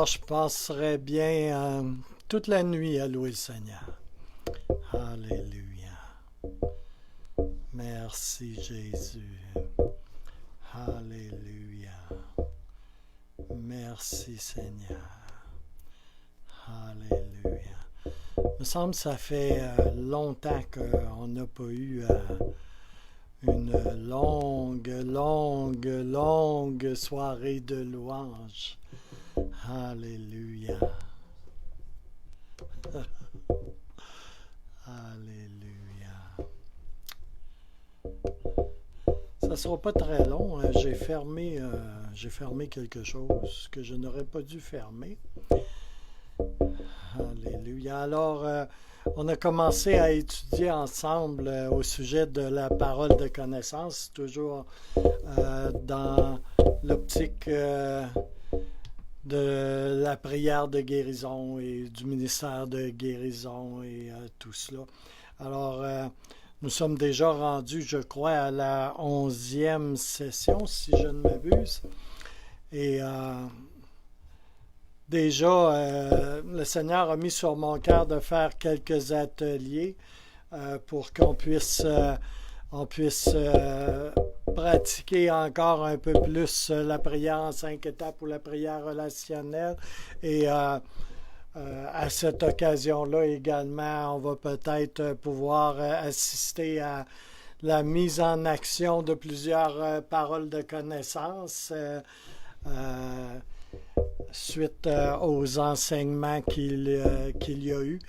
je passerai bien toute la nuit à louer le Seigneur. Alléluia. Merci Jésus. Alléluia. Merci Seigneur. Alléluia. Il me semble que ça fait longtemps qu'on n'a pas eu une longue soirée de louange. Alléluia. Alléluia. Ça ne sera pas très long. J'ai fermé quelque chose que je n'aurais pas dû fermer. Alléluia. Alors, on a commencé à étudier ensemble au sujet de la parole de connaissance, toujours dans l'optique de la prière de guérison et du ministère de guérison et tout cela. Alors, nous sommes déjà rendus, je crois, à la 11e session, si je ne m'abuse. Et déjà, le Seigneur a mis sur mon cœur de faire quelques ateliers pour qu'on puisse pratiquer encore un peu plus la prière en 5 étapes ou la prière relationnelle. Et à cette occasion-là également, on va peut-être pouvoir assister à la mise en action de plusieurs paroles de connaissance suite aux enseignements qu'il y a eu.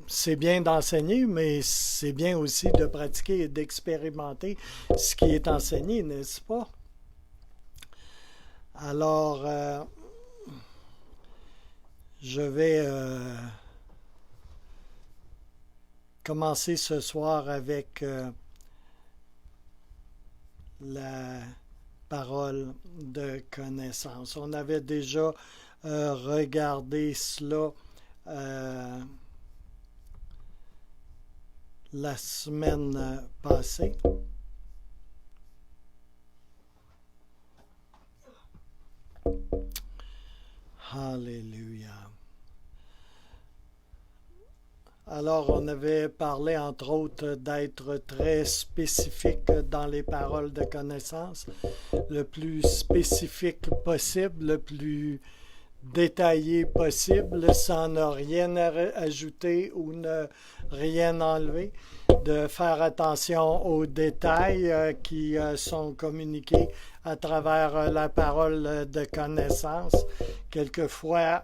C'est bien d'enseigner, mais c'est bien aussi de pratiquer et d'expérimenter ce qui est enseigné, n'est-ce pas? Alors, je vais commencer ce soir avec la parole de connaissance. On avait déjà regardé cela la semaine passée. Alléluia. Alors, on avait parlé, entre autres, d'être très spécifique dans les paroles de connaissance, le plus spécifique possible, le plus détaillé possible, sans ne rien ajouter ou ne rien enlever, de faire attention aux détails qui sont communiqués à travers la parole de connaissance. Quelquefois,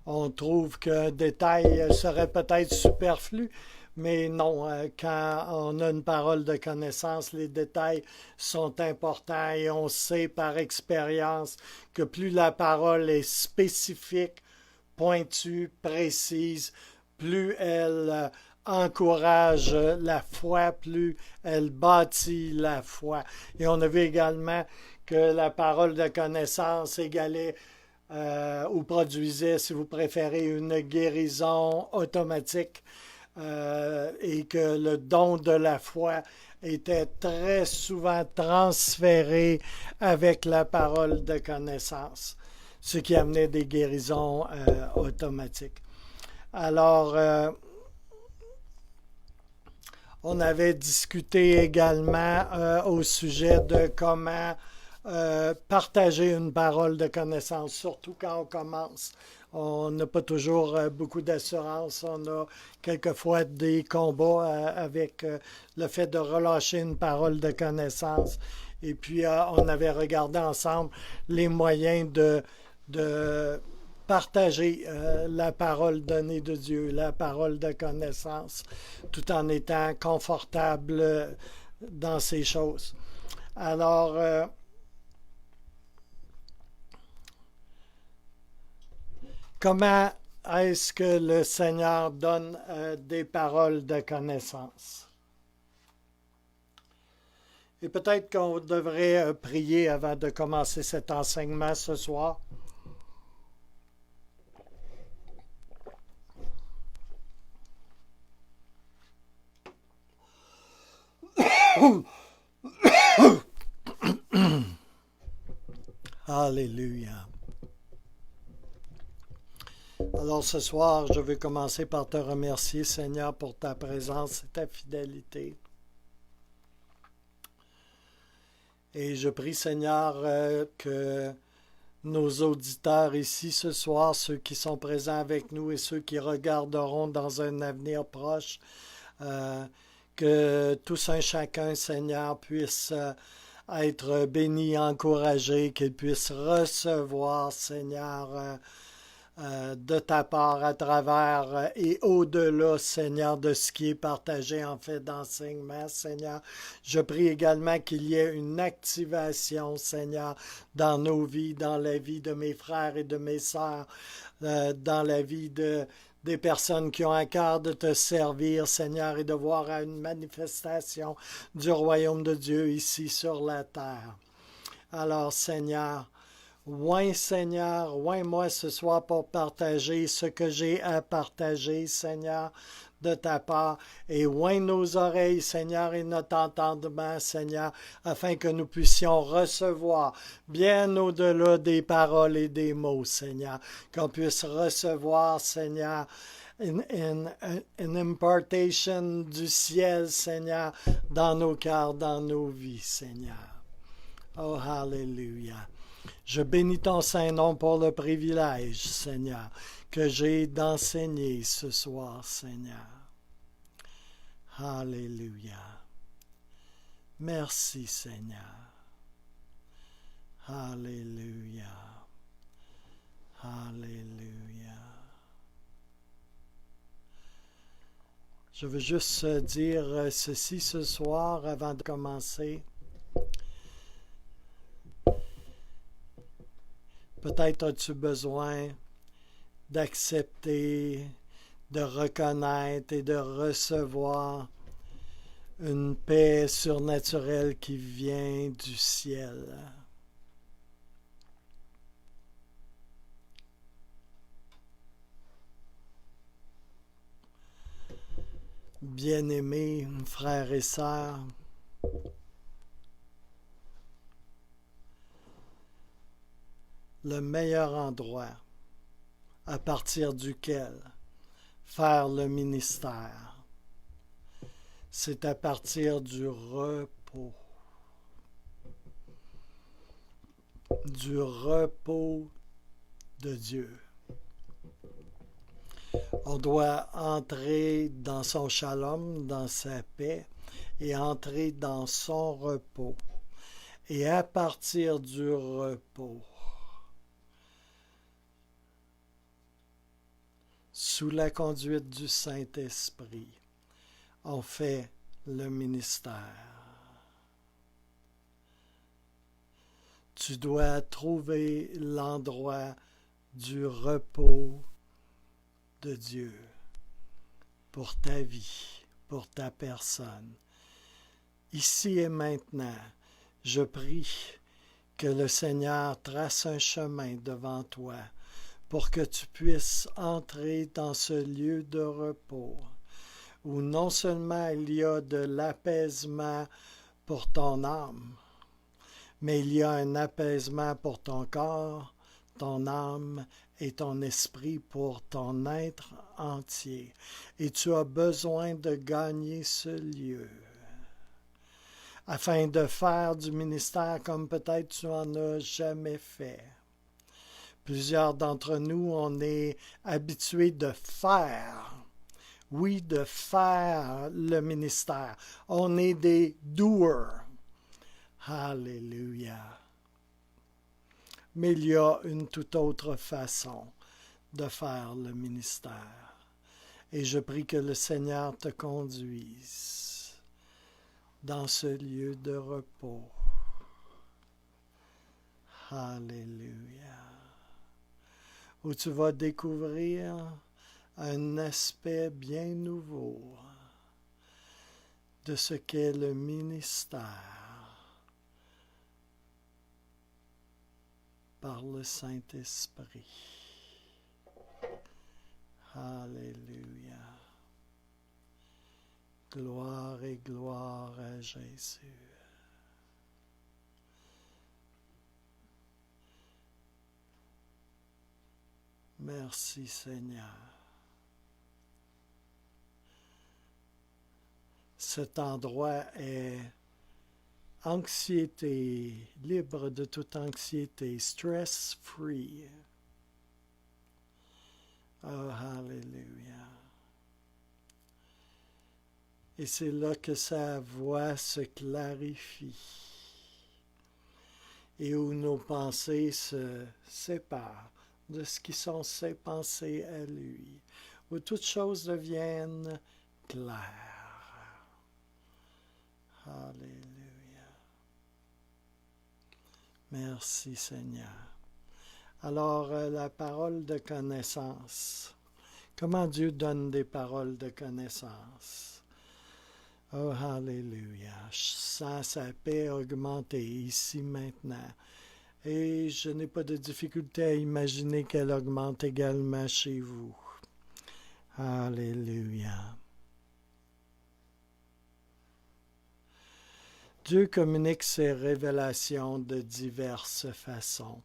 on trouve qu'un détail serait peut-être superflu, mais non, quand on a une parole de connaissance, les détails sont importants et on sait par expérience que plus la parole est spécifique, pointue, précise, plus elle encourage la foi, plus elle bâtit la foi. Et on a vu également que la parole de connaissance égalait ou produisait, si vous préférez, une guérison automatique et que le don de la foi était très souvent transféré avec la parole de connaissance, ce qui amenait des guérisons automatiques. Alors, on avait discuté également au sujet de comment partager une parole de connaissance, surtout quand on commence. On n'a pas toujours beaucoup d'assurance. On a quelquefois des combats avec le fait de relâcher une parole de connaissance. Et puis, on avait regardé ensemble les moyens de partager la parole donnée de Dieu, la parole de connaissance, tout en étant confortable dans ces choses. Alors, comment est-ce que le Seigneur donne des paroles de connaissance? Et peut-être qu'on devrait prier avant de commencer cet enseignement ce soir. Alléluia. Alors ce soir, je veux commencer par te remercier, Seigneur, pour ta présence et ta fidélité. Et je prie, Seigneur, que nos auditeurs ici ce soir, ceux qui sont présents avec nous et ceux qui regarderont dans un avenir proche, que tous un chacun, Seigneur, puisse être béni, encouragé, qu'ils puissent recevoir, Seigneur, de ta part à travers et au-delà, Seigneur, de ce qui est partagé en fait d'enseignement, Seigneur. Je prie également qu'il y ait une activation, Seigneur, dans nos vies, dans la vie de mes frères et de mes sœurs, dans la vie des personnes qui ont à cœur de te servir, Seigneur, et de voir une manifestation du royaume de Dieu ici sur la terre. Alors, Seigneur, Seigneur, moi ce soir pour partager ce que j'ai à partager, Seigneur, de ta part, et oint nos oreilles, Seigneur, et notre entendement, Seigneur, afin que nous puissions recevoir bien au-delà des paroles et des mots, Seigneur, qu'on puisse recevoir, Seigneur, une impartation du ciel, Seigneur, dans nos cœurs, dans nos vies, Seigneur. Oh, hallelujah. Je bénis ton Saint-Nom pour le privilège, Seigneur, que j'ai d'enseigner ce soir, Seigneur. Alléluia. Merci, Seigneur. Alléluia. Alléluia. Je veux juste dire ceci ce soir avant de commencer. Peut-être as-tu besoin d'accepter, de reconnaître et de recevoir une paix surnaturelle qui vient du ciel. Bien-aimés, frères et sœurs, le meilleur endroit à partir duquel faire le ministère, c'est à partir du repos de Dieu. On doit entrer dans son shalom, dans sa paix, et entrer dans son repos. Et à partir du repos, sous la conduite du Saint-Esprit, on fait le ministère. Tu dois trouver l'endroit du repos de Dieu pour ta vie, pour ta personne. Ici et maintenant, je prie que le Seigneur trace un chemin devant toi pour que tu puisses entrer dans ce lieu de repos où non seulement il y a de l'apaisement pour ton âme, mais il y a un apaisement pour ton corps, ton âme et ton esprit, pour ton être entier. Et tu as besoin de gagner ce lieu afin de faire du ministère comme peut-être tu n'en as jamais fait. Plusieurs d'entre nous, on est habitués de faire. Oui, de faire le ministère. On est des doers. Alléluia. Mais il y a une toute autre façon de faire le ministère. Et je prie que le Seigneur te conduise dans ce lieu de repos. Alléluia. Où tu vas découvrir un aspect bien nouveau de ce qu'est le ministère par le Saint-Esprit. Alléluia. Gloire et gloire à Jésus. Merci Seigneur. Cet endroit est anxiété, libre de toute anxiété, stress-free. Oh, hallelujah. Et c'est là que sa voix se clarifie et où nos pensées se séparent de ce qui sont ses pensées à lui, où toutes choses deviennent claires. Alléluia. Merci Seigneur. Alors, la parole de connaissance. Comment Dieu donne des paroles de connaissance? Oh, hallelujah. Je sens sa paix augmenter ici maintenant. Et je n'ai pas de difficulté à imaginer qu'elle augmente également chez vous. Alléluia. Dieu communique ses révélations de diverses façons.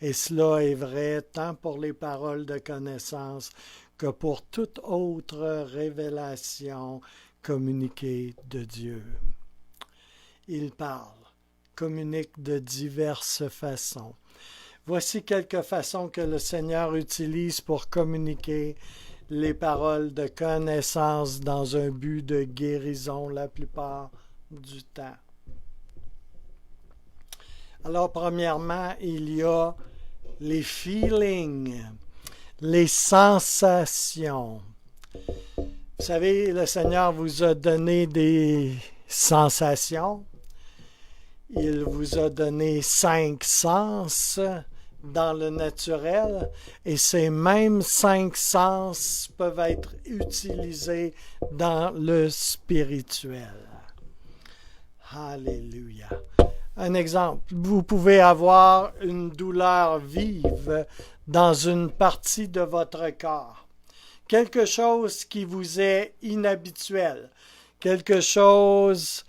Et cela est vrai tant pour les paroles de connaissance que pour toute autre révélation communiquée de Dieu. Il parle, communique de diverses façons. Voici quelques façons que le Seigneur utilise pour communiquer les paroles de connaissance dans un but de guérison la plupart du temps. Alors, premièrement, il y a les feelings, les sensations. Vous savez, le Seigneur vous a donné des sensations. Il vous a donné 5 sens dans le naturel et ces mêmes 5 sens peuvent être utilisés dans le spirituel. Alléluia. Un exemple, vous pouvez avoir une douleur vive dans une partie de votre corps. Quelque chose qui vous est inhabituel, quelque chose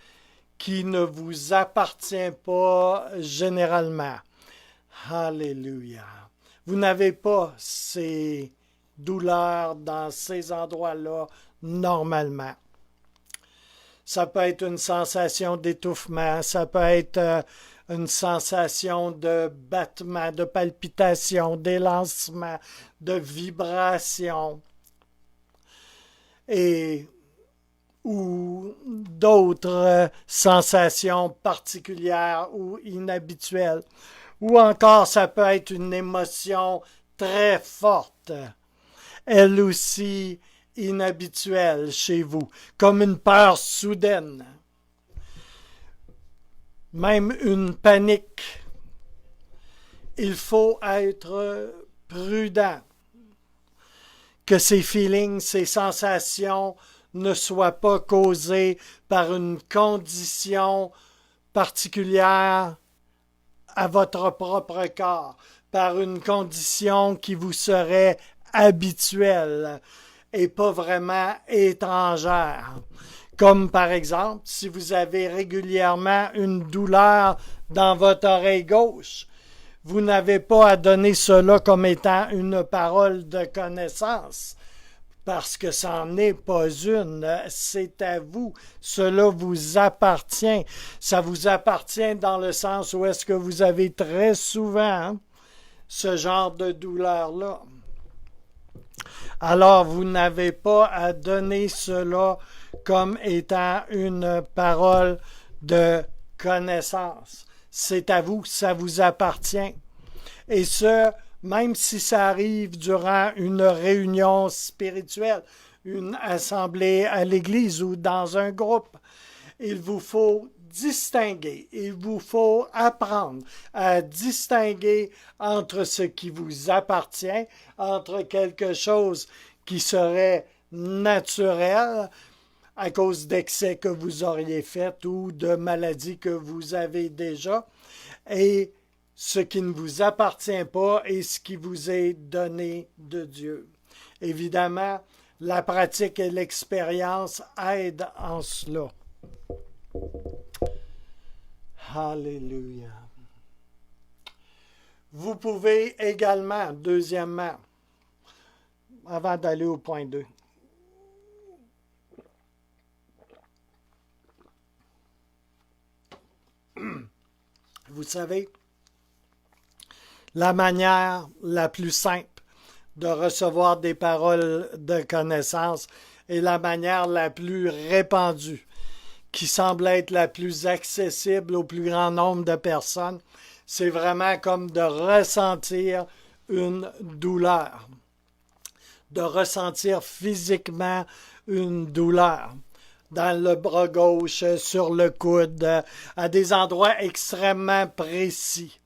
qui ne vous appartient pas généralement. Alléluia. Vous n'avez pas ces douleurs dans ces endroits-là normalement. Ça peut être une sensation d'étouffement, ça peut être une sensation de battement, de palpitation, d'élancement, de vibration, et ou d'autres sensations particulières ou inhabituelles. Ou encore, ça peut être une émotion très forte, elle aussi inhabituelle chez vous, comme une peur soudaine, même une panique. Il faut être prudent que ces feelings, ces sensations ne soient pas causées par une condition particulière à votre propre corps, par une condition qui vous serait habituelle et pas vraiment étrangère. Comme par exemple, si vous avez régulièrement une douleur dans votre oreille gauche, vous n'avez pas à donner cela comme étant une parole de connaissance, parce que ça n'en est pas une, c'est à vous, cela vous appartient. Ça vous appartient dans le sens où est-ce que vous avez très souvent ce genre de douleur-là. Alors, vous n'avez pas à donner cela comme étant une parole de connaissance. C'est à vous, ça vous appartient. Et ce, même si ça arrive durant une réunion spirituelle, une assemblée à l'église ou dans un groupe, il vous faut distinguer, il vous faut apprendre à distinguer entre ce qui vous appartient, entre quelque chose qui serait naturel à cause d'excès que vous auriez fait ou de maladies que vous avez déjà, et ce qui ne vous appartient pas et ce qui vous est donné de Dieu. Évidemment, la pratique et l'expérience aident en cela. Alléluia. Vous pouvez également, deuxièmement, avant d'aller au point 2. Vous savez, la manière la plus simple de recevoir des paroles de connaissance est la manière la plus répandue, qui semble être la plus accessible au plus grand nombre de personnes. C'est vraiment comme de ressentir une douleur, de ressentir physiquement une douleur dans le bras gauche, sur le coude, à des endroits extrêmement précis.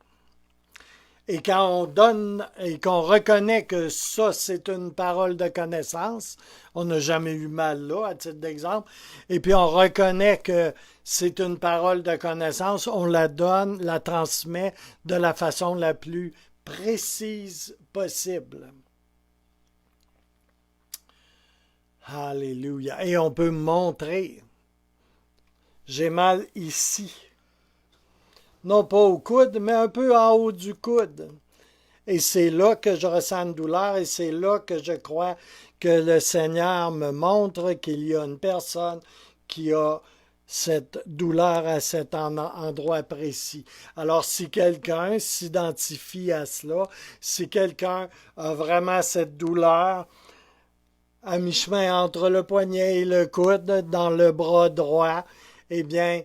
Et quand on donne et qu'on reconnaît que ça, c'est une parole de connaissance, on n'a jamais eu mal là, à titre d'exemple, et puis on reconnaît que c'est une parole de connaissance, on la donne, la transmet de la façon la plus précise possible. Alléluia. Et on peut montrer. J'ai mal ici. Non pas au coude, mais un peu en haut du coude. Et c'est là que je ressens une douleur et c'est là que je crois que le Seigneur me montre qu'il y a une personne qui a cette douleur à cet endroit précis. Alors, si quelqu'un s'identifie à cela, si quelqu'un a vraiment cette douleur à mi-chemin entre le poignet et le coude, dans le bras droit, eh bien,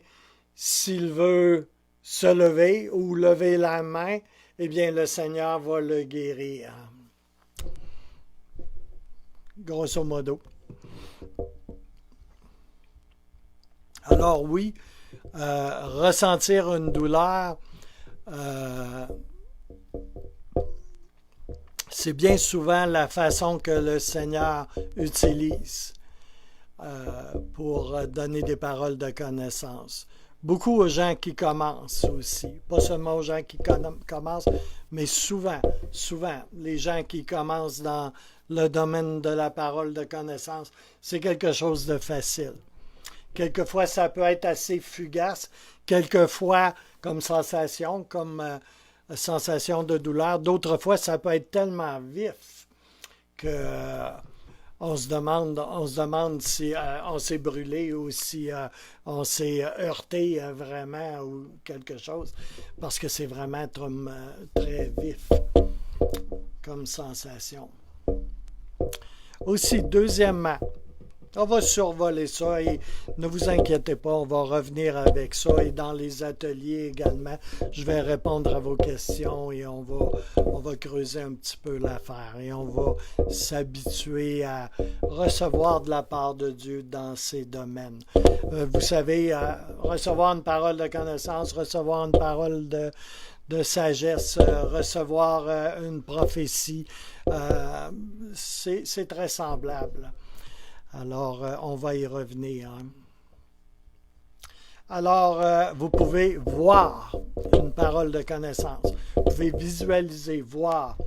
s'il veut se lever ou lever la main, eh bien, le Seigneur va le guérir. Grosso modo. Alors oui, ressentir une douleur, c'est bien souvent la façon que le Seigneur utilise pour donner des paroles de connaissance. Beaucoup aux gens qui commencent aussi, pas seulement aux gens qui commencent, mais souvent, les gens qui commencent dans le domaine de la parole de connaissance, c'est quelque chose de facile. Quelquefois, ça peut être assez fugace, quelquefois comme sensation, sensation de douleur. D'autres fois, ça peut être tellement vif que on se demande si on s'est brûlé ou si on s'est heurté vraiment ou quelque chose, parce que c'est vraiment très vif comme sensation. Aussi, deuxièmement, on va survoler ça et ne vous inquiétez pas, on va revenir avec ça et dans les ateliers également, je vais répondre à vos questions et on va creuser un petit peu l'affaire et on va s'habituer à recevoir de la part de Dieu dans ces domaines. Vous savez, recevoir une parole de connaissance, recevoir une parole de sagesse, recevoir une prophétie, c'est très semblable. Alors, on va y revenir. Alors, vous pouvez voir une parole de connaissance. Vous pouvez visualiser, voir.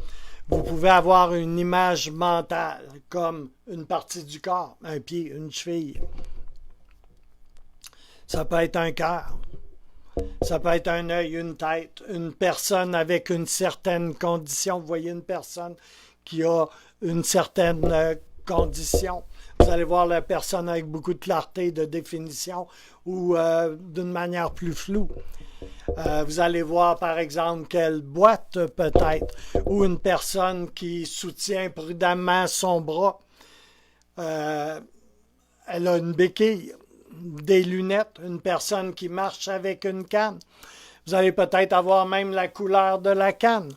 Vous pouvez avoir une image mentale, comme une partie du corps, un pied, une cheville. Ça peut être un cœur. Ça peut être un œil, une tête, une personne avec une certaine condition. Vous voyez une personne qui a une certaine condition. Vous allez voir la personne avec beaucoup de clarté de définition ou d'une manière plus floue. Vous allez voir, par exemple, qu'elle boite peut-être ou une personne qui soutient prudemment son bras. Elle a une béquille, des lunettes, une personne qui marche avec une canne. Vous allez peut-être avoir même la couleur de la canne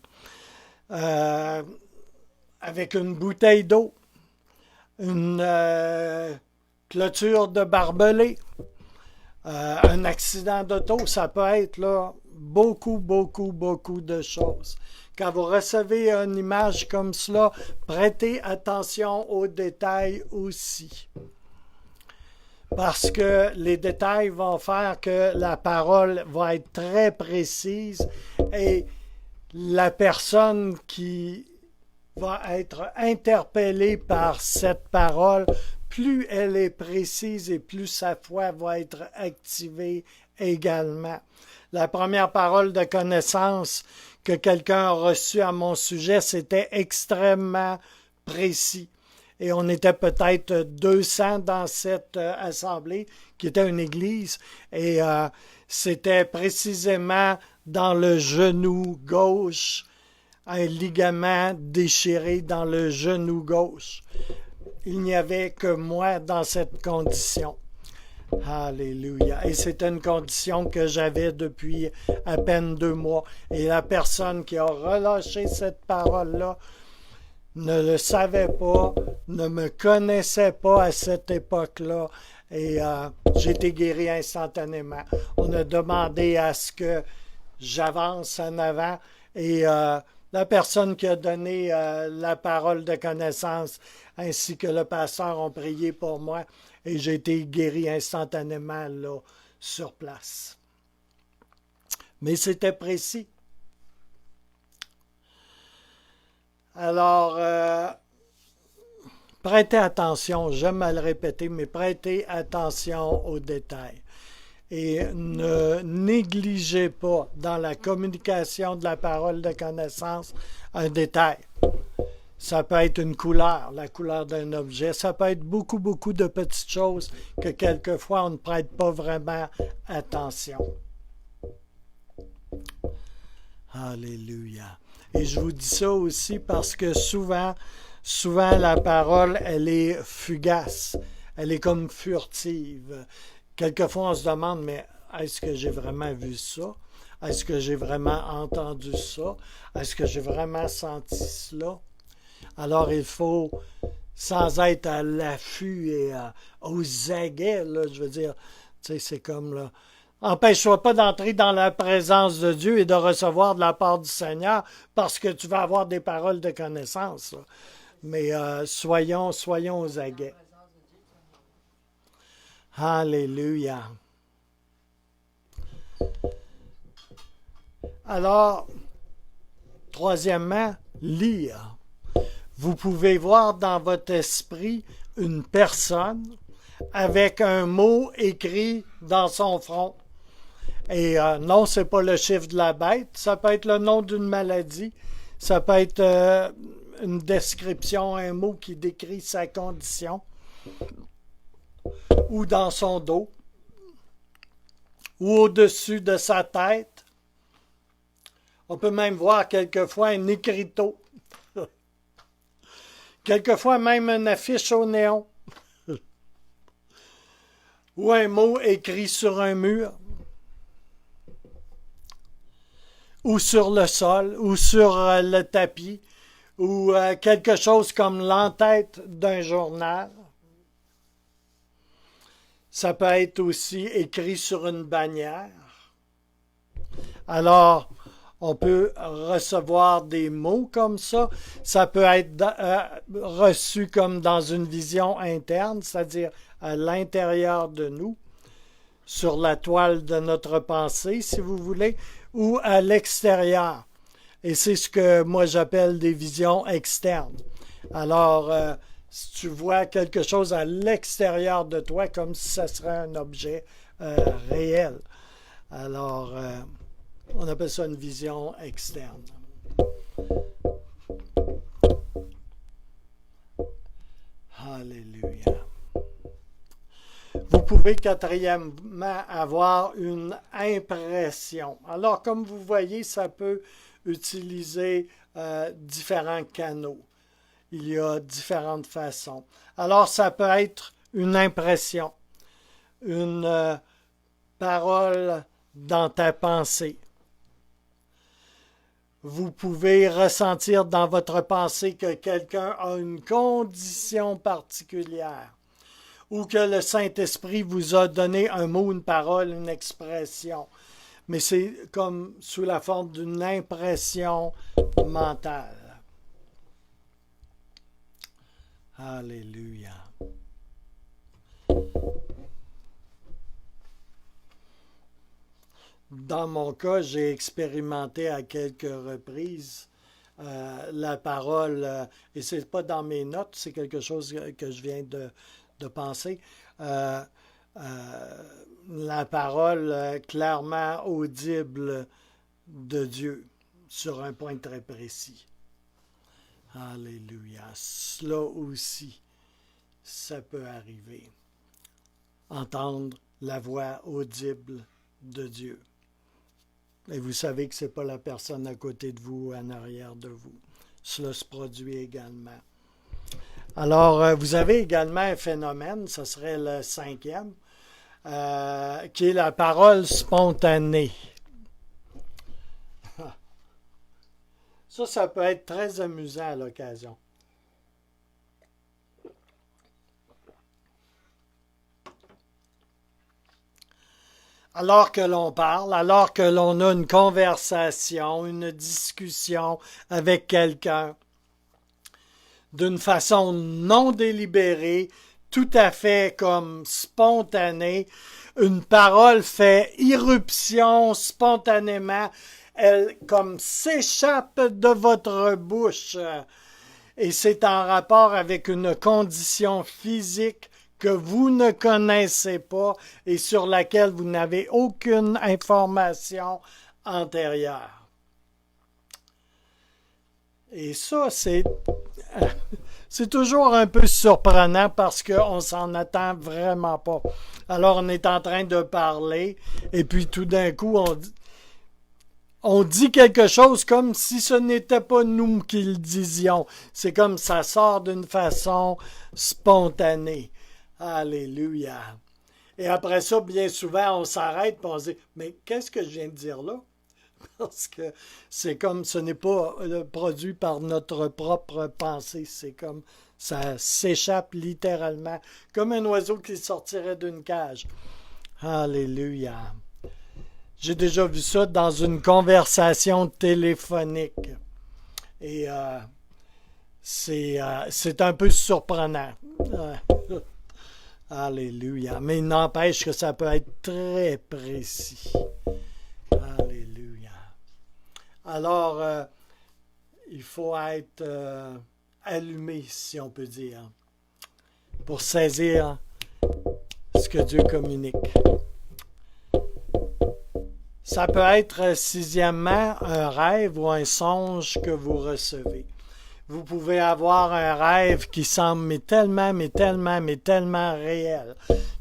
avec une bouteille d'eau. Une clôture de barbelé, un accident d'auto, ça peut être là beaucoup de choses. Quand vous recevez une image comme cela, prêtez attention aux détails aussi. Parce que les détails vont faire que la parole va être très précise et la personne qui va être interpellée par cette parole, plus elle est précise et plus sa foi va être activée également. La première parole de connaissance que quelqu'un a reçue à mon sujet, c'était extrêmement précis. et on était peut-être 200 dans cette assemblée, qui était une église, et c'était précisément dans le genou gauche, un ligament déchiré dans le genou gauche. Il n'y avait que moi dans cette condition. Alléluia. Et c'était une condition que j'avais depuis à peine 2 mois. Et la personne qui a relâché cette parole-là ne le savait pas, ne me connaissait pas à cette époque-là. Et j'ai été guéri instantanément. On a demandé à ce que j'avance en avant. Et la personne qui a donné la parole de connaissance ainsi que le pasteur ont prié pour moi. Et j'ai été guéri instantanément là, sur place. Mais c'était précis. Alors, prêtez attention, j'aime à le répéter, mais prêtez attention aux détails. Et ne négligez pas dans la communication de la parole de connaissance un détail. Ça peut être une couleur, la couleur d'un objet. Ça peut être beaucoup, beaucoup de petites choses que quelquefois on ne prête pas vraiment attention. Alléluia. Et je vous dis ça aussi parce que souvent la parole, elle est fugace. Elle est comme furtive. Quelquefois, on se demande, mais est-ce que j'ai vraiment vu ça? Est-ce que j'ai vraiment entendu ça? Est-ce que j'ai vraiment senti cela? Alors, il faut, sans être à l'affût et aux aguets, là, je veux dire, tu sais, c'est comme, là, empêche-toi pas d'entrer dans la présence de Dieu et de recevoir de la part du Seigneur parce que tu vas avoir des paroles de connaissance. Là. Mais soyons aux aguets. Alléluia. Alors, troisièmement, lire. Vous pouvez voir dans votre esprit une personne avec un mot écrit dans son front. Et non, ce n'est pas le chiffre de la bête, ça peut être le nom d'une maladie, ça peut être une description, un mot qui décrit sa condition, ou dans son dos, ou au-dessus de sa tête. On peut même voir quelquefois un écriteau. Quelquefois même une affiche au néon. Ou un mot écrit sur un mur. Ou sur le sol, ou sur le tapis, ou quelque chose comme l'entête d'un journal. Ça peut être aussi écrit sur une bannière. Alors, on peut recevoir des mots comme ça. Ça peut être reçu comme dans une vision interne, c'est-à-dire à l'intérieur de nous, sur la toile de notre pensée, si vous voulez, ou à l'extérieur. Et c'est ce que moi j'appelle des visions externes. Alors, si tu vois quelque chose à l'extérieur de toi, comme si ça serait un objet réel. Alors, on appelle ça une vision externe. Alléluia. Vous pouvez quatrièmement avoir une impression. Alors, comme vous voyez, ça peut utiliser différents canaux. Il y a différentes façons. Alors, ça peut être une impression, une parole dans ta pensée. Vous pouvez ressentir dans votre pensée que quelqu'un a une condition particulière ou que le Saint-Esprit vous a donné un mot, une parole, une expression. Mais c'est comme sous la forme d'une impression mentale. Alléluia. Dans mon cas, j'ai expérimenté à quelques reprises la parole, et ce n'est pas dans mes notes, c'est quelque chose que je viens de penser, la parole clairement audible de Dieu sur un point très précis. Alléluia. Cela aussi, ça peut arriver. Entendre la voix audible de Dieu. Et vous savez que ce n'est pas la personne à côté de vous ou en arrière de vous. Cela se produit également. Alors, vous avez également un phénomène, ce serait le 5e, qui est la parole spontanée. Ça peut être très amusant à l'occasion. Alors que l'on parle, alors que l'on a une conversation, une discussion avec quelqu'un, d'une façon non délibérée, tout à fait comme spontanée, une parole fait irruption spontanément, elle comme s'échappe de votre bouche. Et c'est en rapport avec une condition physique que vous ne connaissez pas et sur laquelle vous n'avez aucune information antérieure. Et ça, c'est toujours un peu surprenant parce qu'on s'en attend vraiment pas. Alors, on est en train de parler et puis tout d'un coup, on dit quelque chose comme si ce n'était pas nous qui le disions. C'est comme ça sort d'une façon spontanée. Alléluia. Et après ça, bien souvent, on s'arrête et on se dit, mais qu'est-ce que je viens de dire là? Parce que c'est comme ce n'est pas produit par notre propre pensée. C'est comme ça s'échappe littéralement, comme un oiseau qui sortirait d'une cage. Alléluia. J'ai déjà vu ça dans une conversation téléphonique. Et c'est un peu surprenant. Alléluia. Mais il n'empêche que ça peut être très précis. Alléluia. Alors, il faut être allumé, si on peut dire, pour saisir ce que Dieu communique. Ça peut être, sixièmement, un rêve ou un songe que vous recevez. Vous pouvez avoir un rêve qui semble tellement réel,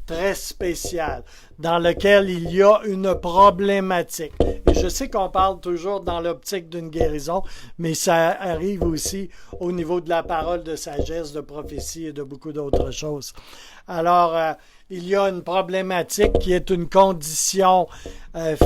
très spécial, dans lequel il y a une problématique. Et je sais qu'on parle toujours dans l'optique d'une guérison, mais ça arrive aussi au niveau de la parole de sagesse, de prophétie et de beaucoup d'autres choses. Alors, il y a une problématique qui est une condition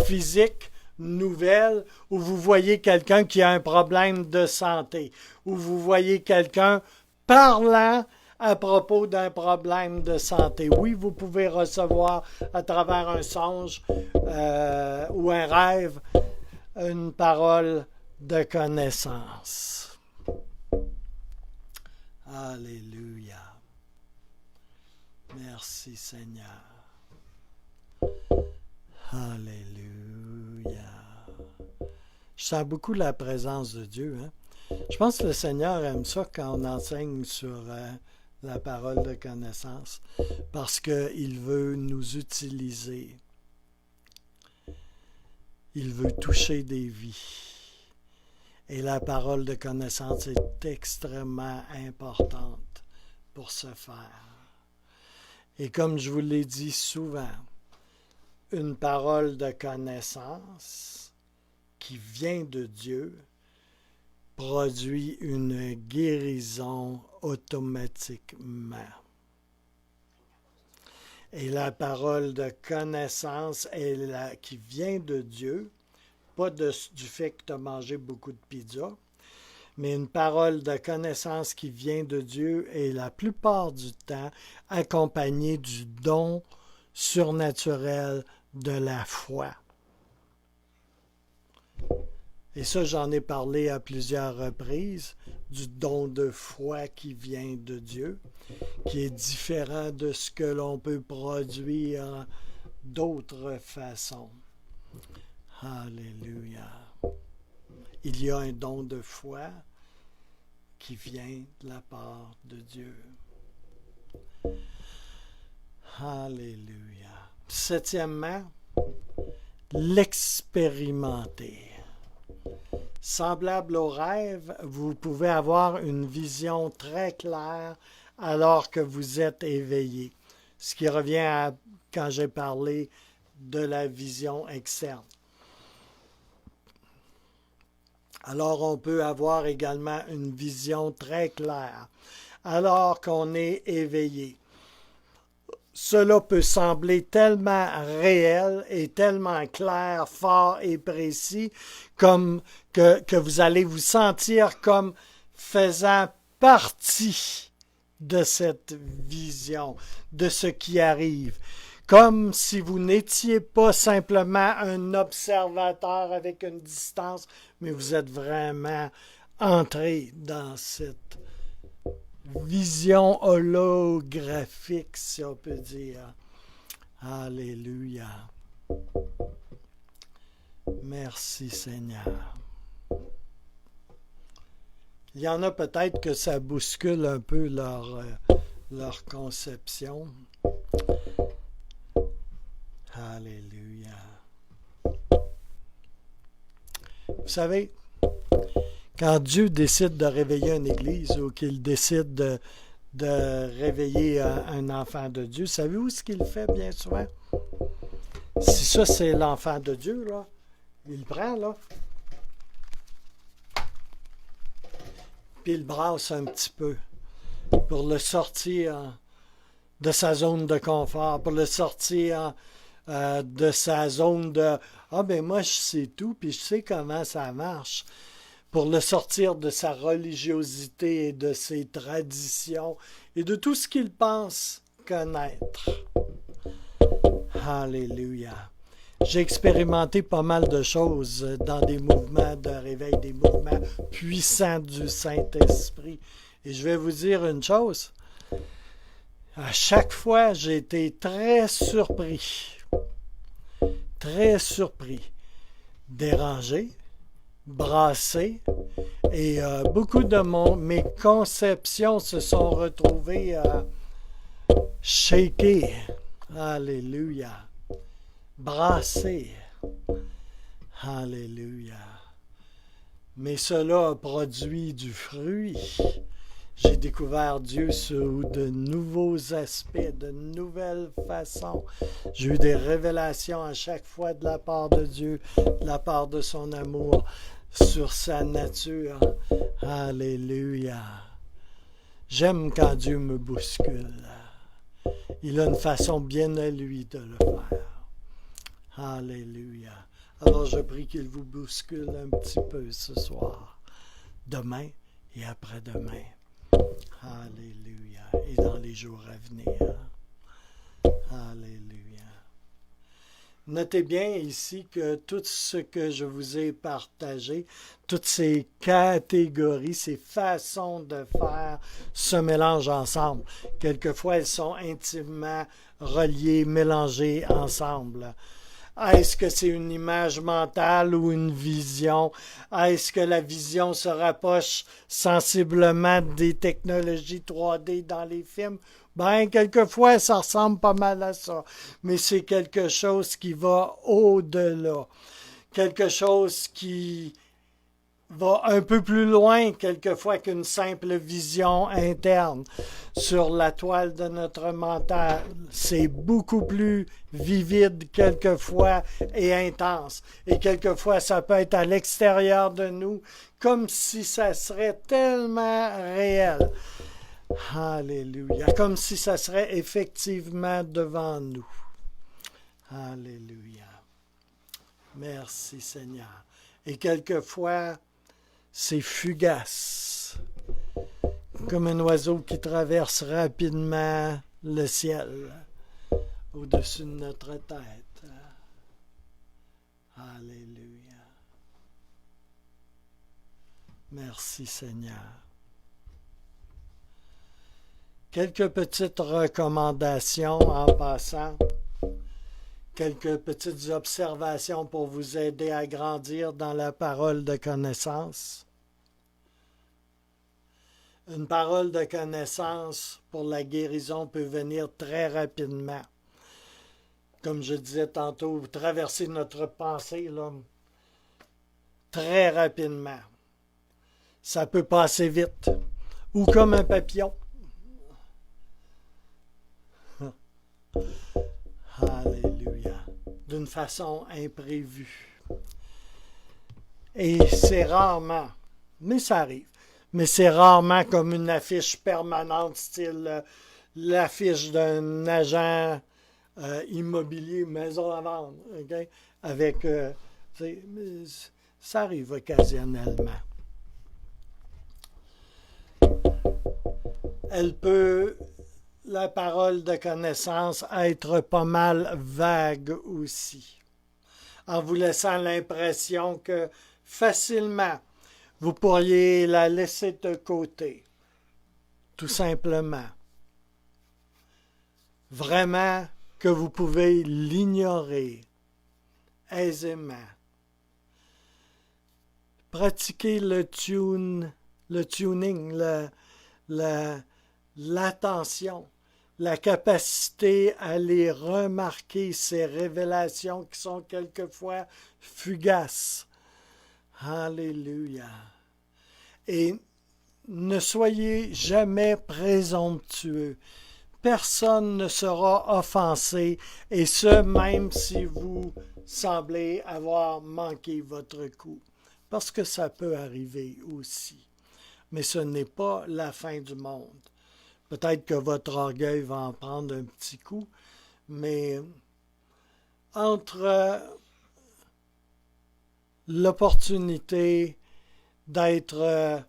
physique nouvelle où vous voyez quelqu'un qui a un problème de santé, où vous voyez quelqu'un parlant à propos d'un problème de santé. Oui, vous pouvez recevoir à travers un songe ou un rêve une parole de connaissance. Alléluia. Merci Seigneur. Alléluia. Je sens beaucoup la présence de Dieu. Je pense que le Seigneur aime ça quand on enseigne sur la parole de connaissance parce qu'il veut nous utiliser. Il veut toucher des vies. Et la parole de connaissance est extrêmement importante pour ce faire. Et comme je vous l'ai dit souvent, une parole de connaissance qui vient de Dieu produit une guérison automatiquement. Et la parole de connaissance qui vient de Dieu, pas du fait que tu as mangé beaucoup de pizza, mais une parole de connaissance qui vient de Dieu est la plupart du temps accompagnée du don surnaturel de la foi. Et ça, j'en ai parlé à plusieurs reprises, du don de foi qui vient de Dieu, qui est différent de ce que l'on peut produire d'autres façons. Alléluia. Il y a un don de foi qui vient de la part de Dieu. Alléluia. Septièmement, l'expérimenter. Semblable au rêve, vous pouvez avoir une vision très claire alors que vous êtes éveillé. Ce qui revient à quand j'ai parlé de la vision externe. Alors on peut avoir également une vision très claire alors qu'on est éveillé. Cela peut sembler tellement réel et tellement clair, fort et précis comme que vous allez vous sentir comme faisant partie de cette vision, de ce qui arrive. Comme si vous n'étiez pas simplement un observateur avec une distance, mais vous êtes vraiment entré dans cette vision holographique, si on peut dire. Alléluia. Merci Seigneur. Il y en a peut-être que ça bouscule un peu leur conception. Alléluia. Vous savez, quand Dieu décide de réveiller une église ou qu'il décide de réveiller un enfant de Dieu, savez-vous ce qu'il fait bien souvent? Si ça c'est l'enfant de Dieu, là, il le prend, là, puis il le brasse un petit peu pour le sortir de sa zone de confort, pour le sortir de sa zone de « Ah ben moi je sais tout, puis je sais comment ça marche », pour le sortir de sa religiosité et de ses traditions et de tout ce qu'il pense connaître. Alléluia. J'ai expérimenté pas mal de choses dans des mouvements de réveil, des mouvements puissants du Saint-Esprit. Et je vais vous dire une chose. À chaque fois, j'ai été très surpris, dérangé, brassé, et beaucoup de mes conceptions se sont retrouvées shakées. Alléluia. Brassées. Alléluia. Mais cela a produit du fruit. J'ai découvert Dieu sous de nouveaux aspects, de nouvelles façons. J'ai eu des révélations à chaque fois de la part de Dieu, de la part de son amour, sur sa nature. Alléluia. J'aime quand Dieu me bouscule. Il a une façon bien à lui de le faire. Alléluia. Alors je prie qu'il vous bouscule un petit peu ce soir, demain et après-demain. Alléluia. Et dans les jours à venir. Alléluia. Notez bien ici que tout ce que je vous ai partagé, toutes ces catégories, ces façons de faire se mélangent ensemble. Quelquefois, elles sont intimement reliées, mélangées ensemble. Est-ce que c'est une image mentale ou une vision? Est-ce que la vision se rapproche sensiblement des technologies 3D dans les films? Ben, quelquefois, ça ressemble pas mal à ça. Mais c'est quelque chose qui va au-delà. Quelque chose qui va un peu plus loin, quelquefois, qu'une simple vision interne. Sur la toile de notre mental, c'est beaucoup plus vivide quelquefois et intense. Et quelquefois, ça peut être à l'extérieur de nous, comme si ça serait tellement réel. Alléluia. Comme si ça serait effectivement devant nous. Alléluia. Merci Seigneur. Et quelquefois, c'est fugace, comme un oiseau qui traverse rapidement le ciel au-dessus de notre tête. Alléluia. Merci Seigneur. Quelques petites recommandations en passant. Quelques petites observations pour vous aider à grandir dans la parole de connaissance. Une parole de connaissance pour la guérison peut venir très rapidement. Comme je disais tantôt, traverser notre pensée là, très rapidement. Ça peut passer vite. Ou comme un papillon. Alléluia. D'une façon imprévue. Et c'est rarement, mais ça arrive, mais c'est rarement comme une affiche permanente, style l'affiche d'un agent immobilier, maison à vendre, okay? Avec, ça arrive occasionnellement. Elle peut, la parole de connaissance, être pas mal vague aussi, en vous laissant l'impression que facilement, vous pourriez la laisser de côté, tout simplement. Vraiment que vous pouvez l'ignorer aisément. Pratiquez le tuning, l'attention, la capacité à les remarquer, ces révélations qui sont quelquefois fugaces. Alléluia. Et ne soyez jamais présomptueux. Personne ne sera offensé, et ce, même si vous semblez avoir manqué votre coup. Parce que ça peut arriver aussi. Mais ce n'est pas la fin du monde. Peut-être que votre orgueil va en prendre un petit coup, mais entre l'opportunité d'être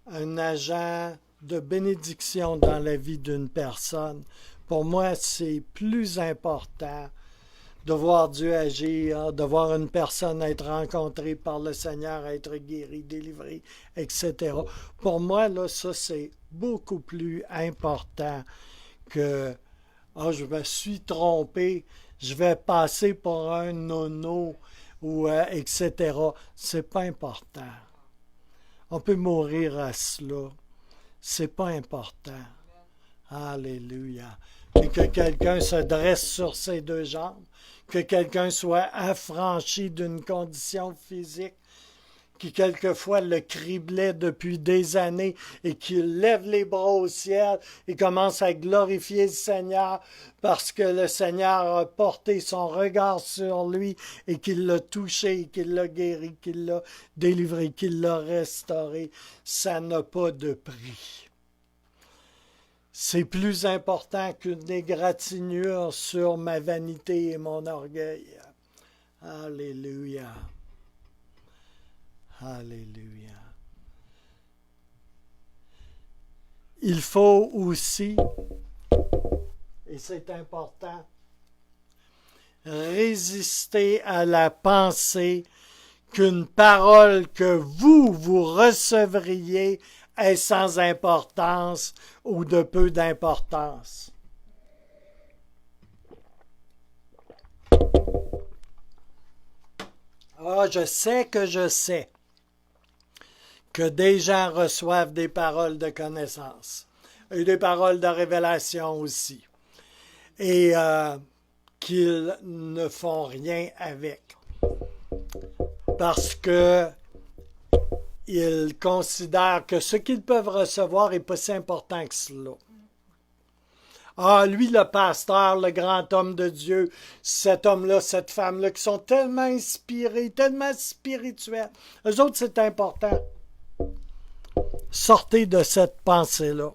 un agent de bénédiction dans la vie d'une personne, pour moi, c'est plus important de voir Dieu agir, de voir une personne être rencontrée par le Seigneur, être guérie, délivrée, etc. Pour moi, là, ça, c'est beaucoup plus important que « Ah, je me suis trompé, je vais passer pour un nono » ou etc. C'est pas important. On peut mourir à cela. C'est pas important. Alléluia. Et que quelqu'un se dresse sur ses deux jambes, que quelqu'un soit affranchi d'une condition physique qui quelquefois le criblait depuis des années et qu'il lève les bras au ciel et commence à glorifier le Seigneur parce que le Seigneur a porté son regard sur lui et qu'il l'a touché, qu'il l'a guéri, qu'il l'a délivré, qu'il l'a restauré. Ça n'a pas de prix. C'est plus important qu'une égratignure sur ma vanité et mon orgueil. Alléluia. Alléluia. Il faut aussi, et c'est important, résister à la pensée qu'une parole que vous recevriez est sans importance ou de peu d'importance. Ah, je sais que des gens reçoivent des paroles de connaissance et des paroles de révélation aussi, et qu'ils ne font rien avec, parce que ils considèrent que ce qu'ils peuvent recevoir n'est pas si important que cela. Ah, lui, le pasteur, le grand homme de Dieu, cet homme-là, cette femme-là, qui sont tellement inspirés, tellement spirituels. Eux autres, c'est important. Sortez de cette pensée-là.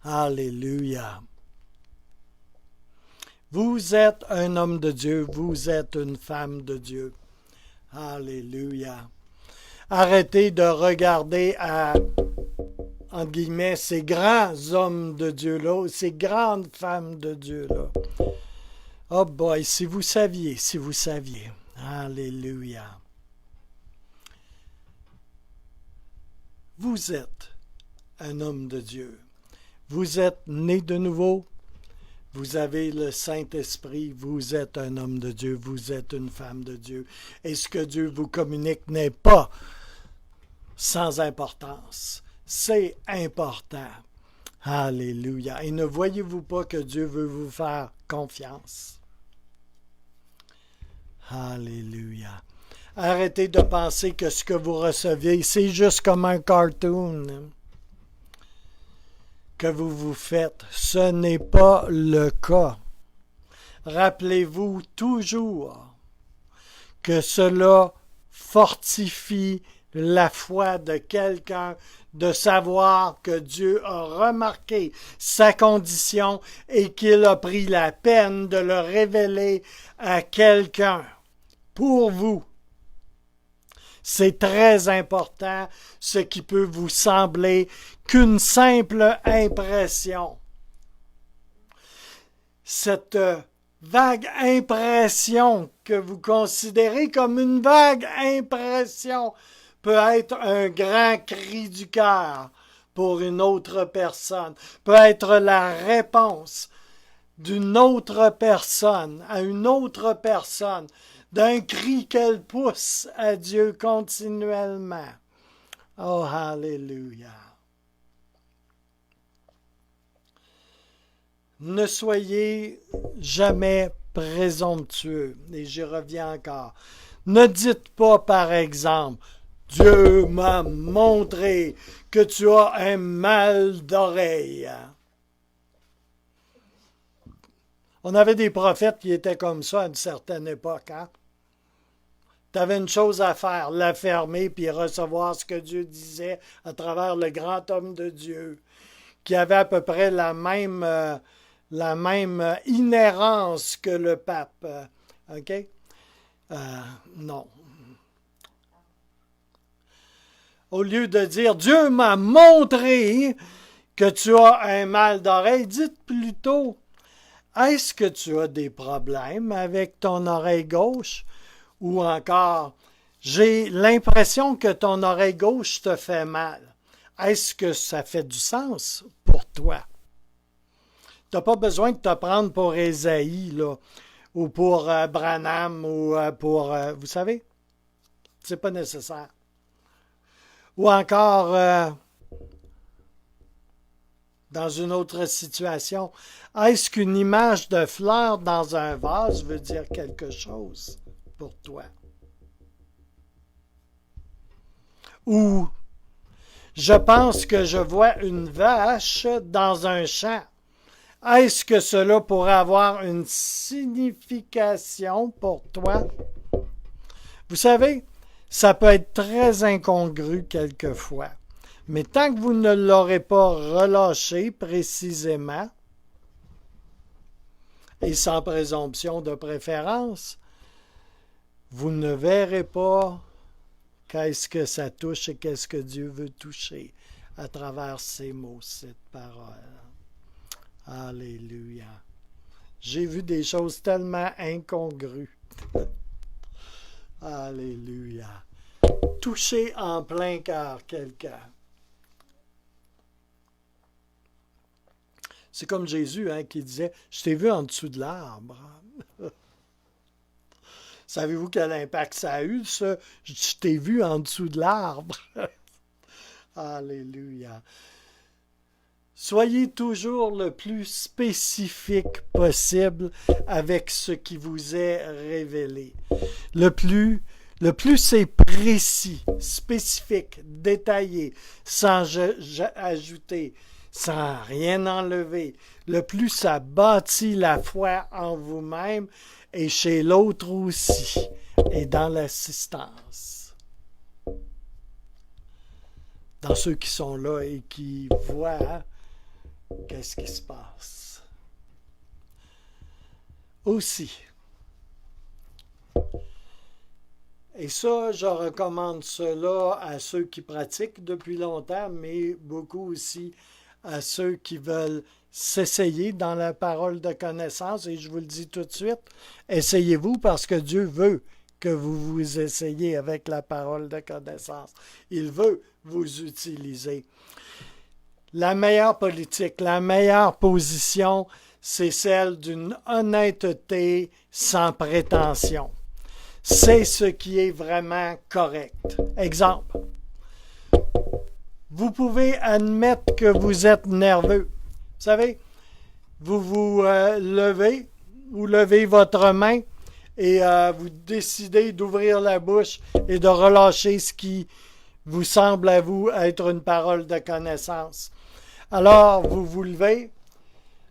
Alléluia. Vous êtes un homme de Dieu, vous êtes une femme de Dieu. Alléluia. Arrêtez de regarder à, entre guillemets, ces grands hommes de Dieu-là, ces grandes femmes de Dieu-là. Oh boy, si vous saviez. Alléluia. Vous êtes un homme de Dieu. Vous êtes né de nouveau. Vous avez le Saint-Esprit. Vous êtes un homme de Dieu. Vous êtes une femme de Dieu. Et ce que Dieu vous communique n'est pas sans importance. C'est important. Alléluia. Et ne voyez-vous pas que Dieu veut vous faire confiance? Alléluia. Arrêtez de penser que ce que vous recevez, c'est juste comme un cartoon. que vous vous faites. Ce n'est pas le cas. Rappelez-vous toujours que cela fortifie la foi de quelqu'un de savoir que Dieu a remarqué sa condition et qu'il a pris la peine de le révéler à quelqu'un pour vous. C'est très important, ce qui peut vous sembler qu'une simple impression. Cette vague impression que vous considérez comme une vague impression peut être un grand cri du cœur pour une autre personne, peut être la réponse d'une autre personne à une autre personne, d'un cri qu'elle pousse à Dieu continuellement. Oh, Alléluia! Ne soyez jamais présomptueux, et j'y reviens encore. Ne dites pas, par exemple, « Dieu m'a montré que tu as un mal d'oreille. » On avait des prophètes qui étaient comme ça à une certaine époque. Hein? Tu avais une chose à faire, la fermer puis recevoir ce que Dieu disait à travers le grand homme de Dieu, qui avait à peu près la même inhérence que le pape. OK? Non. Au lieu de dire « Dieu m'a montré que tu as un mal d'oreille », dites plutôt « Est-ce que tu as des problèmes avec ton oreille gauche? » Ou encore « J'ai l'impression que ton oreille gauche te fait mal. Est-ce que ça fait du sens pour toi? » Tu n'as pas besoin de te prendre pour Ésaïe, là, ou pour Branham, ou pour... vous savez? C'est pas nécessaire. Ou encore, dans une autre situation, est-ce qu'une image de fleur dans un vase veut dire quelque chose pour toi? Ou, je pense que je vois une vache dans un champ. Est-ce que cela pourrait avoir une signification pour toi? Vous savez, ça peut être très incongru quelquefois. Mais tant que vous ne l'aurez pas relâché précisément, et sans présomption de préférence, vous ne verrez pas qu'est-ce que ça touche et qu'est-ce que Dieu veut toucher à travers ces mots, cette parole. Alléluia. J'ai vu des choses tellement incongrues. Alléluia. Toucher en plein cœur quelqu'un. C'est comme Jésus qui disait « Je t'ai vu en dessous de l'arbre. » Savez-vous quel impact ça a eu, ça? « Je t'ai vu en dessous de l'arbre. » Alléluia. Soyez toujours le plus spécifique possible avec ce qui vous est révélé. Le plus c'est précis, spécifique, détaillé, sans ajouter, sans rien enlever, le plus ça bâtit la foi en vous-même et chez l'autre aussi, et dans l'assistance. Dans ceux qui sont là et qui voient qu'est-ce qui se passe. Aussi, et ça, je recommande cela à ceux qui pratiquent depuis longtemps, mais beaucoup aussi à ceux qui veulent s'essayer dans la parole de connaissance. Et je vous le dis tout de suite, essayez-vous parce que Dieu veut que vous vous essayiez avec la parole de connaissance. Il veut vous utiliser. La meilleure politique, la meilleure position, c'est celle d'une honnêteté sans prétention. C'est ce qui est vraiment correct. Exemple, vous pouvez admettre que vous êtes nerveux. Vous savez, vous vous levez, vous levez votre main et vous décidez d'ouvrir la bouche et de relâcher ce qui vous semble à vous être une parole de connaissance. Alors, vous vous levez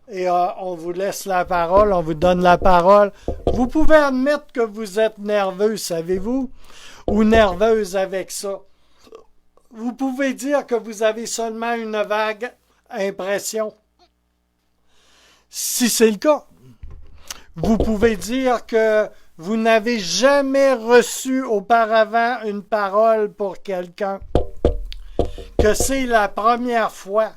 et on vous laisse la parole, on vous donne la parole. Vous pouvez admettre que vous êtes nerveux, savez-vous, ou nerveuse avec ça. Vous pouvez dire que vous avez seulement une vague impression. Si c'est le cas, vous pouvez dire que vous n'avez jamais reçu auparavant une parole pour quelqu'un, que c'est la première fois,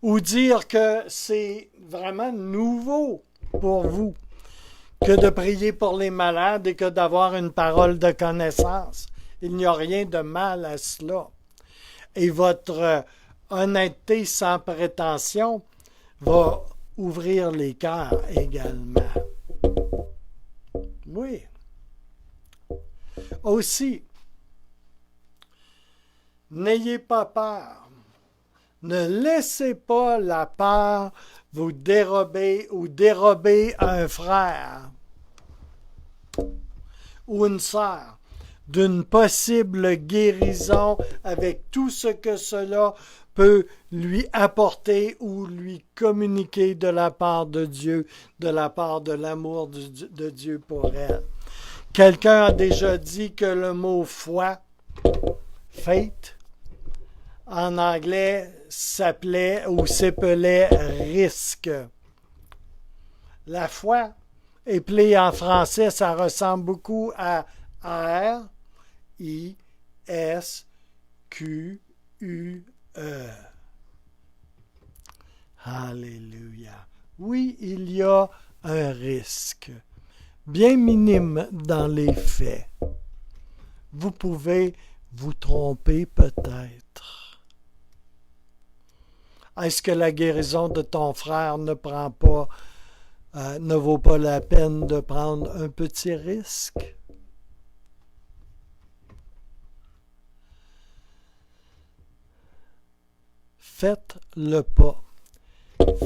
ou dire que c'est vraiment nouveau pour vous que de prier pour les malades et que d'avoir une parole de connaissance. Il n'y a rien de mal à cela. Et votre honnêteté sans prétention va ouvrir les cœurs également. Oui. Aussi, n'ayez pas peur. Ne laissez pas la peur vous dérober ou dérober un frère ou une sœur d'une possible guérison avec tout ce que cela peut lui apporter ou lui communiquer de la part de Dieu, de la part de l'amour de Dieu pour elle. Quelqu'un a déjà dit que le mot foi, faith, en anglais s'appelait ou s'appelait risque. La foi, appelée en français, ça ressemble beaucoup à R, I, S, Q, U, E. Alléluia. Oui, il y a un risque, bien minime dans les faits. Vous pouvez vous tromper peut-être. Est-ce que la guérison de ton frère ne vaut pas la peine de prendre un petit risque? Faites le pas.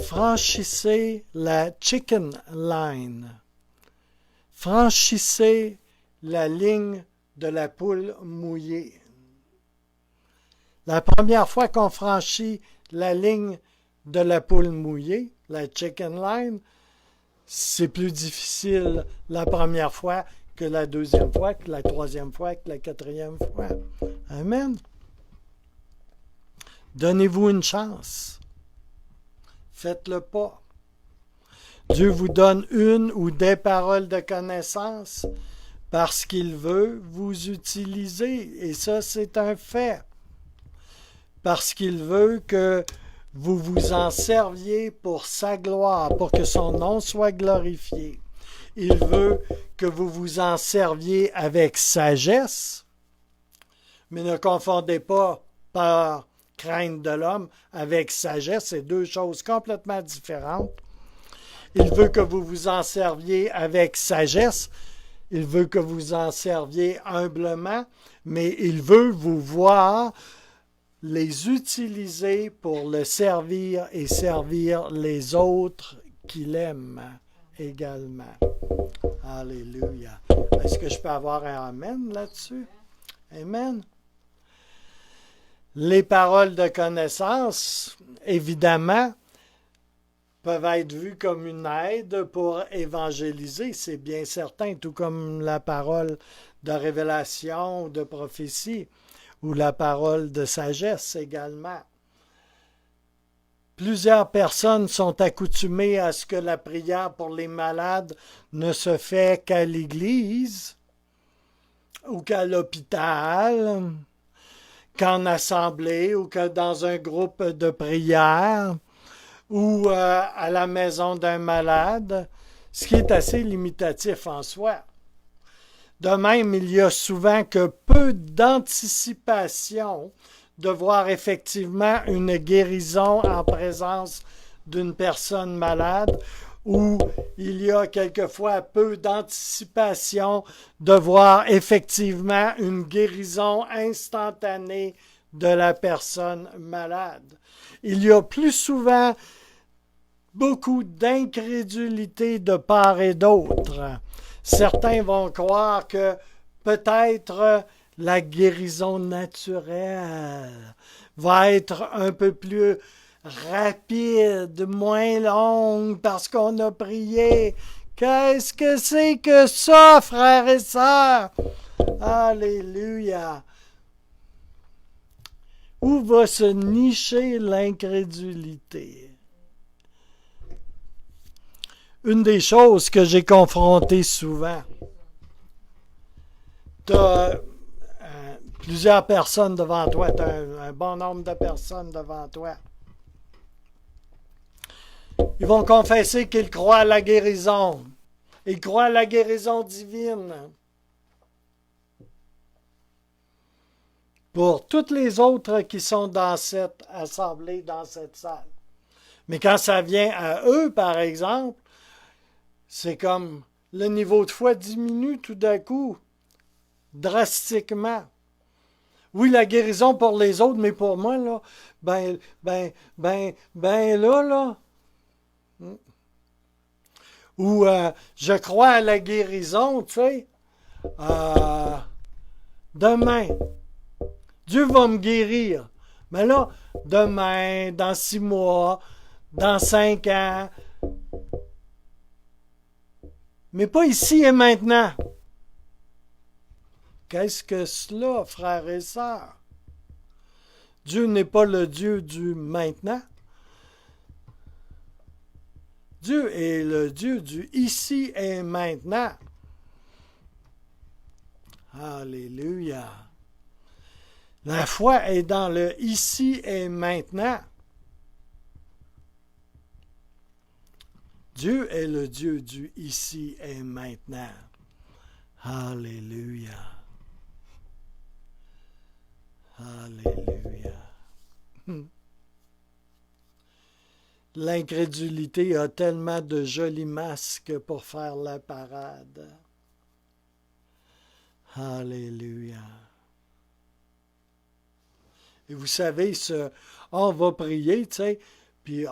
Franchissez la chicken line. Franchissez la ligne de la poule mouillée. La première fois qu'on franchit la ligne de la poule mouillée, la chicken line, c'est plus difficile la première fois que la deuxième fois, que la troisième fois, que la quatrième fois. Amen. Donnez-vous une chance. Faites-le pas. Dieu vous donne une ou des paroles de connaissance parce qu'il veut vous utiliser. Et ça, c'est un fait. Parce qu'il veut que vous vous en serviez pour sa gloire, pour que son nom soit glorifié. Il veut que vous vous en serviez avec sagesse, mais ne confondez pas par crainte de l'homme avec sagesse, c'est deux choses complètement différentes. Il veut que vous vous en serviez avec sagesse, il veut que vous en serviez humblement, mais il veut vous voir les utiliser pour le servir et servir les autres qu'il aime également. Alléluia. Est-ce que je peux avoir un amen là-dessus? Amen. Les paroles de connaissance, évidemment, peuvent être vues comme une aide pour évangéliser, c'est bien certain, tout comme la parole de révélation ou de prophétie, ou la parole de sagesse également. Plusieurs personnes sont accoutumées à ce que la prière pour les malades ne se fait qu'à l'église ou qu'à l'hôpital, qu'en assemblée ou que dans un groupe de prière ou à la maison d'un malade, ce qui est assez limitatif en soi. De même, il y a souvent que peu d'anticipation de voir effectivement une guérison en présence d'une personne malade, ou il y a quelquefois peu d'anticipation de voir effectivement une guérison instantanée de la personne malade. Il y a plus souvent beaucoup d'incrédulité de part et d'autre. Certains vont croire que peut-être la guérison naturelle va être un peu plus rapide, moins longue parce qu'on a prié. Qu'est-ce que c'est que ça, frères et sœurs? Alléluia. Où va se nicher l'incrédulité? Une des choses que j'ai confrontées souvent, tu as plusieurs personnes devant toi, tu as un bon nombre de personnes devant toi. Ils vont confesser qu'ils croient à la guérison. Ils croient à la guérison divine. Pour toutes les autres qui sont dans cette assemblée, dans cette salle. Mais quand ça vient à eux, par exemple, c'est comme le niveau de foi diminue tout d'un coup, drastiquement. Oui, la guérison pour les autres, mais pour moi, là, là. Ou je crois à la guérison, tu sais, demain, Dieu va me guérir. Mais là, demain, dans 6 mois, dans 5 ans, mais pas ici et maintenant. Qu'est-ce que cela, frères et sœurs? Dieu n'est pas le Dieu du maintenant. Dieu est le Dieu du ici et maintenant. Alléluia. La foi est dans le ici et maintenant. Dieu est le Dieu du ici et maintenant. Alléluia. Alléluia. L'incrédulité a tellement de jolis masques pour faire la parade. Alléluia. Et vous savez, on va prier, tu sais, puis,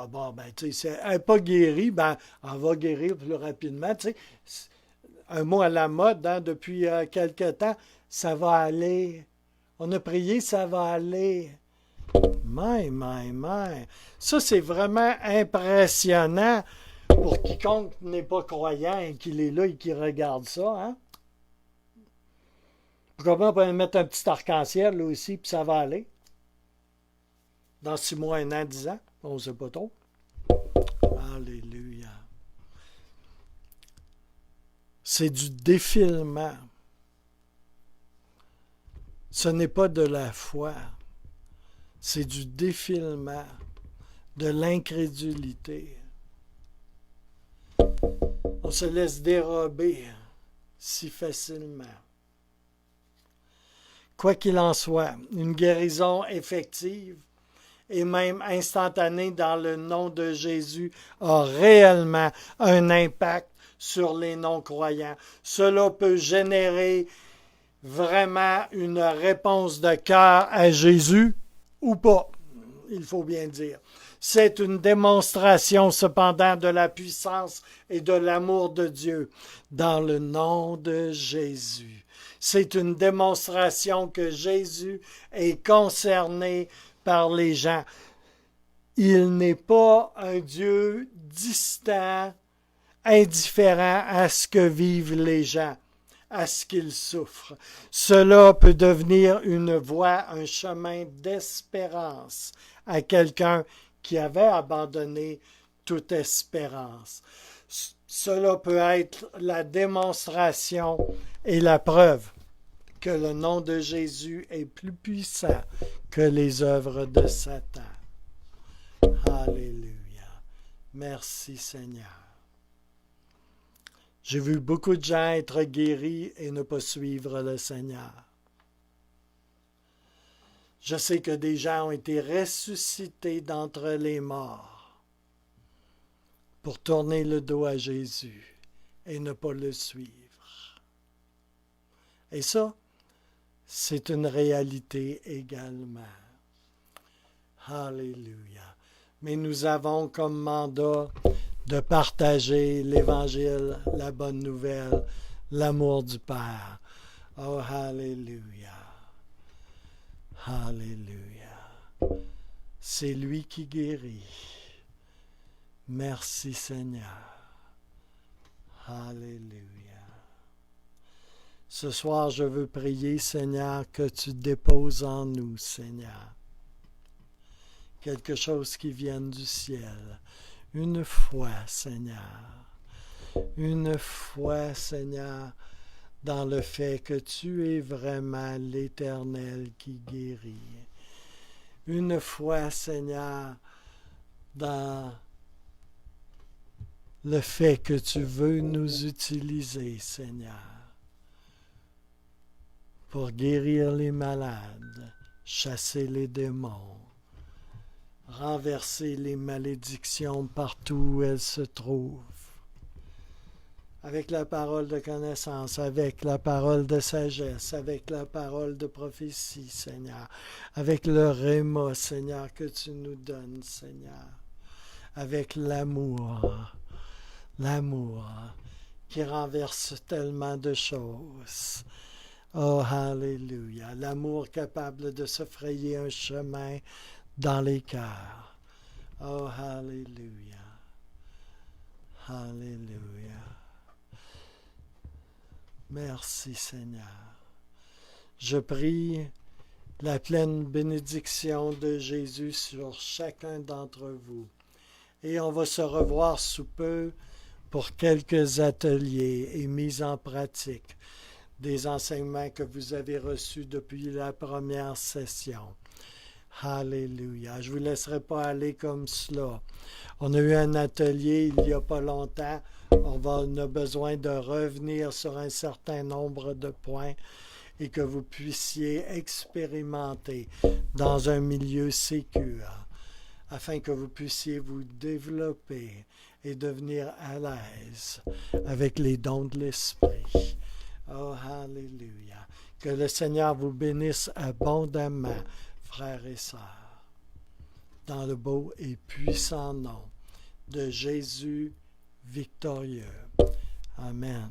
tu sais, elle n'est pas guérie, on va guérir plus rapidement, tu sais. Un mot à la mode, hein, depuis quelque temps, ça va aller. On a prié, ça va aller. My. Ça, c'est vraiment impressionnant pour quiconque n'est pas croyant et qu'il est là et qui regarde ça, hein. Pourquoi pas mettre un petit arc-en-ciel là aussi, puis ça va aller. Dans 6 mois, 1 an, 10 ans, on ne sait pas trop. Alléluia. C'est du défilement. Ce n'est pas de la foi. C'est du défilement, de l'incrédulité. On se laisse dérober si facilement. Quoi qu'il en soit, une guérison effective et même instantanée dans le nom de Jésus a réellement un impact sur les non-croyants. Cela peut générer vraiment une réponse de cœur à Jésus ou pas, il faut bien dire. C'est une démonstration cependant de la puissance et de l'amour de Dieu dans le nom de Jésus. C'est une démonstration que Jésus est concerné par les gens. Il n'est pas un Dieu distant, indifférent à ce que vivent les gens, à ce qu'ils souffrent. Cela peut devenir une voie, un chemin d'espérance à quelqu'un qui avait abandonné toute espérance. Cela peut être la démonstration et la preuve que le nom de Jésus est plus puissant que les œuvres de Satan. Alléluia. Merci Seigneur. J'ai vu beaucoup de gens être guéris et ne pas suivre le Seigneur. Je sais que des gens ont été ressuscités d'entre les morts pour tourner le dos à Jésus et ne pas le suivre. Et ça, c'est une réalité également. Alléluia. Mais nous avons comme mandat de partager l'Évangile, la bonne nouvelle, l'amour du Père. Oh, Alléluia. Alléluia. C'est lui qui guérit. Merci Seigneur. Alléluia. Ce soir, je veux prier, Seigneur, que tu déposes en nous, Seigneur, quelque chose qui vienne du ciel. Une foi, Seigneur. Une foi, Seigneur, dans le fait que tu es vraiment l'Éternel qui guérit. Une foi, Seigneur, dans le fait que tu veux nous utiliser, Seigneur, pour guérir les malades, chasser les démons, renverser les malédictions partout où elles se trouvent, avec la parole de connaissance, avec la parole de sagesse, avec la parole de prophétie, Seigneur, avec le réma, Seigneur, que tu nous donnes, Seigneur, avec l'amour qui renverse tellement de choses. Oh, Alléluia, l'amour capable de se frayer un chemin dans les cœurs. Oh, Alléluia, Alléluia. Merci Seigneur. Je prie la pleine bénédiction de Jésus sur chacun d'entre vous. Et on va se revoir sous peu pour quelques ateliers et mises en pratique des enseignements que vous avez reçus depuis la première session. Alléluia. Je ne vous laisserai pas aller comme cela. On a eu un atelier il n'y a pas longtemps. On a besoin de revenir sur un certain nombre de points et que vous puissiez expérimenter dans un milieu sécure afin que vous puissiez vous développer et devenir à l'aise avec les dons de l'Esprit. Oh, Alléluia. Que le Seigneur vous bénisse abondamment, frères et sœurs, dans le beau et puissant nom de Jésus victorieux. Amen.